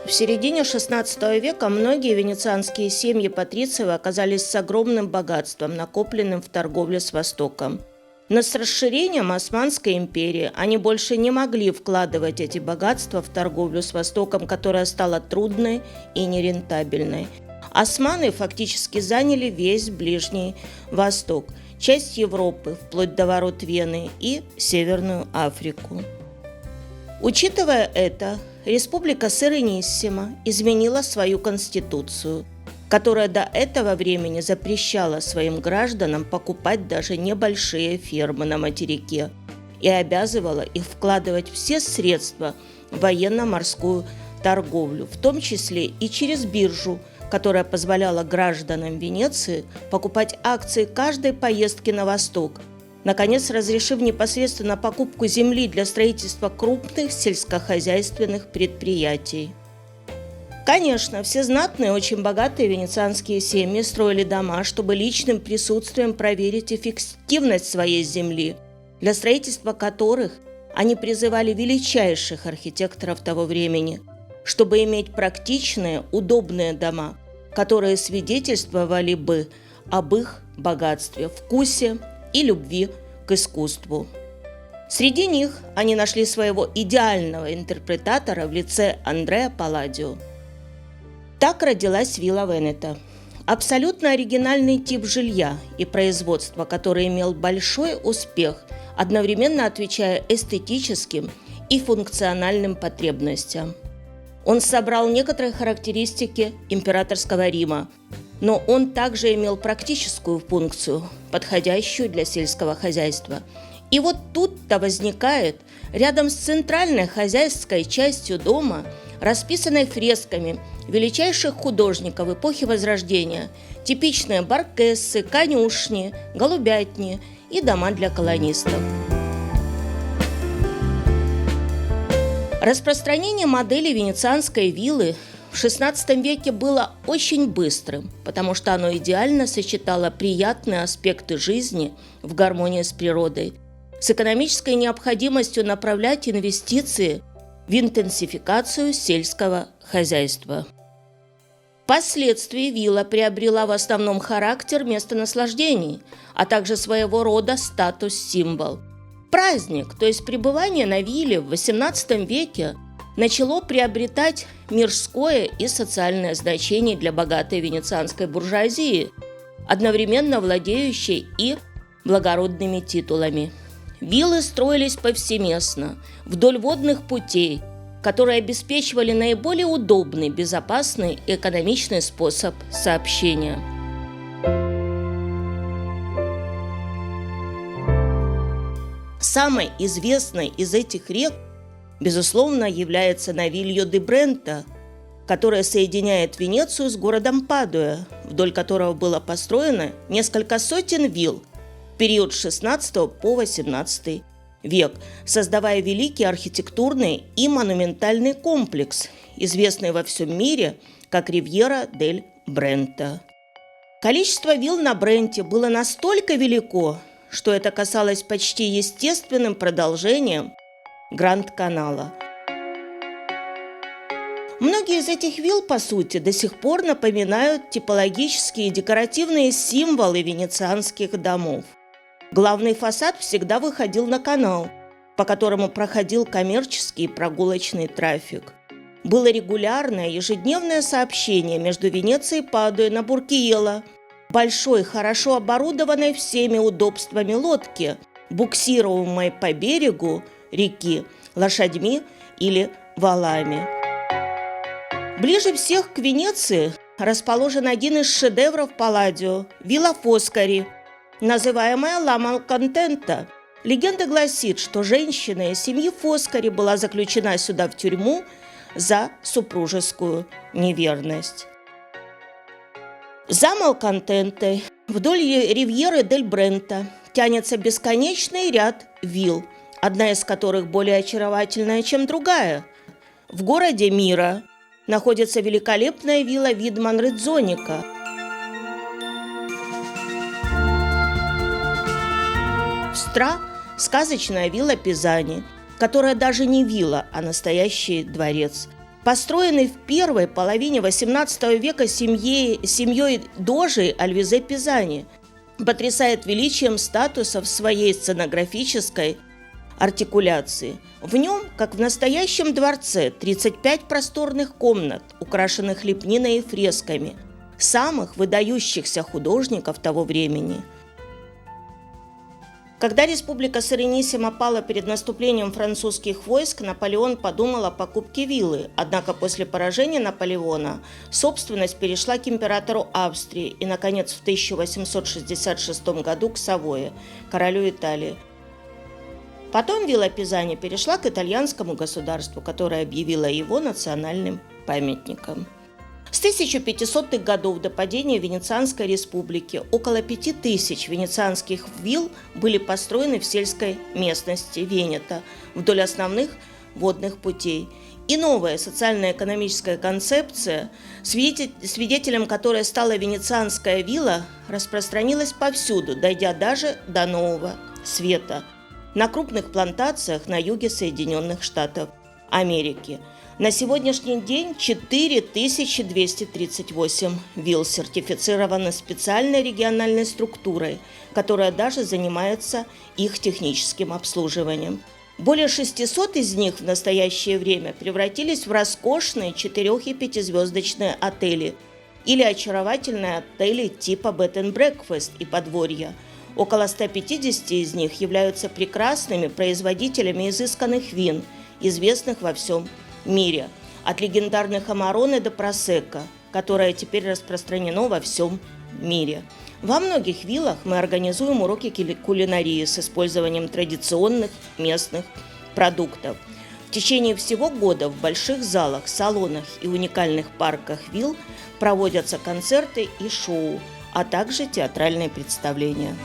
В середине XVI века многие венецианские семьи патрициев оказались с огромным богатством, накопленным в торговле с Востоком. Но с расширением Османской империи они больше не могли вкладывать эти богатства в торговлю с Востоком, которая стала трудной и нерентабельной. Османы фактически заняли весь Ближний Восток, часть Европы, вплоть до ворот Вены, и Северную Африку. Учитывая это, Республика Серениссима изменила свою конституцию, которая до этого времени запрещала своим гражданам покупать даже небольшие фермы на материке и обязывала их вкладывать все средства в военно-морскую торговлю, в том числе и через биржу, которая позволяла гражданам Венеции покупать акции каждой поездки на восток, наконец разрешив непосредственно покупку земли для строительства крупных сельскохозяйственных предприятий. Конечно, все знатные, очень богатые венецианские семьи строили дома, чтобы личным присутствием проверить эффективность своей земли, для строительства которых они призывали величайших архитекторов того времени, чтобы иметь практичные, удобные дома, которые свидетельствовали бы об их богатстве, вкусе и любви к искусству. Среди них они нашли своего идеального интерпретатора в лице Андреа Палладио. Так родилась вилла Венето. Абсолютно оригинальный тип жилья и производства, который имел большой успех, одновременно отвечая эстетическим и функциональным потребностям. Он собрал некоторые характеристики императорского Рима, но он также имел практическую функцию, подходящую для сельского хозяйства. И вот тут-то возникает, рядом с центральной хозяйской частью дома, расписанной фресками величайших художников эпохи Возрождения, типичные баркессы, конюшни, голубятни и дома для колонистов. Распространение модели венецианской виллы в XVI веке было очень быстрым, потому что оно идеально сочетало приятные аспекты жизни в гармонии с природой, с экономической необходимостью направлять инвестиции в интенсификацию сельского хозяйства. Впоследствии вилла приобрела в основном характер места наслаждений, а также своего рода статус-символ. Праздник, то есть пребывание на вилле в XVIII веке, начало приобретать мирское и социальное значение для богатой венецианской буржуазии, одновременно владеющей и благородными титулами. Виллы строились повсеместно, вдоль водных путей, которые обеспечивали наиболее удобный, безопасный и экономичный способ сообщения. Самой известной из этих рек, безусловно, является Навильо де Брента, которая соединяет Венецию с городом Падуя, вдоль которого было построено несколько сотен вилл в период с XVI по XVIII век, создавая великий архитектурный и монументальный комплекс, известный во всем мире как Ривьера дель Брента. Количество вилл на Бренте было настолько велико, что это казалось почти естественным продолжением Гранд-канала. Многие из этих вилл, по сути, до сих пор напоминают типологические и декоративные символы венецианских домов. Главный фасад всегда выходил на канал, по которому проходил коммерческий и прогулочный трафик. Было регулярное ежедневное сообщение между Венецией и Падуей на Буркиелло, большой, хорошо оборудованной всеми удобствами лодки, буксируемой по берегу реки лошадьми или валами. Ближе всех к Венеции расположен один из шедевров Палладио – вилла Фоскари, называемая «Ла Малконтента». Легенда гласит, что женщина из семьи Фоскари была заключена сюда в тюрьму за супружескую неверность. За Малконтентой вдоль Ривьеры дель Брента тянется бесконечный ряд вилл, одна из которых более очаровательная, чем другая. В городе Мира находится великолепная вилла Видман-Редзоника. В Стра – сказочная вилла Пизани, которая даже не вилла, а настоящий дворец. Построенный в первой половине XVIII века семьей дожей Альвизе Пизани, потрясает величием статуса в своей сценографической артикуляции. В нем, как в настоящем дворце, 35 просторных комнат, украшенных лепниной и фресками самых выдающихся художников того времени. Когда республика Серениссима пала перед наступлением французских войск, Наполеон подумал о покупке виллы, однако после поражения Наполеона собственность перешла к императору Австрии и, наконец, в 1866 году к Савойе, королю Италии. Потом вилла Пизани перешла к итальянскому государству, которое объявило его национальным памятником. С 1500-х годов до падения Венецианской республики около 5000 венецианских вилл были построены в сельской местности Венето вдоль основных водных путей. И новая социально-экономическая концепция, свидетелем которой стала венецианская вилла, распространилась повсюду, дойдя даже до Нового Света, на крупных плантациях на юге Соединенных Штатов Америки. На сегодняшний день 4238 вилл сертифицированы специальной региональной структурой, которая даже занимается их техническим обслуживанием. Более 600 из них в настоящее время превратились в роскошные 4- и 5-звездочные отели или очаровательные отели типа Bed and Breakfast и подворья. Около 150 из них являются прекрасными производителями изысканных вин, известных во всем мире, от легендарных Амароне до Просекко, которое теперь распространено во всем мире. Во многих виллах мы организуем уроки кулинарии с использованием традиционных местных продуктов. В течение всего года в больших залах, салонах и уникальных парках вилл проводятся концерты и шоу, а также театральные представления.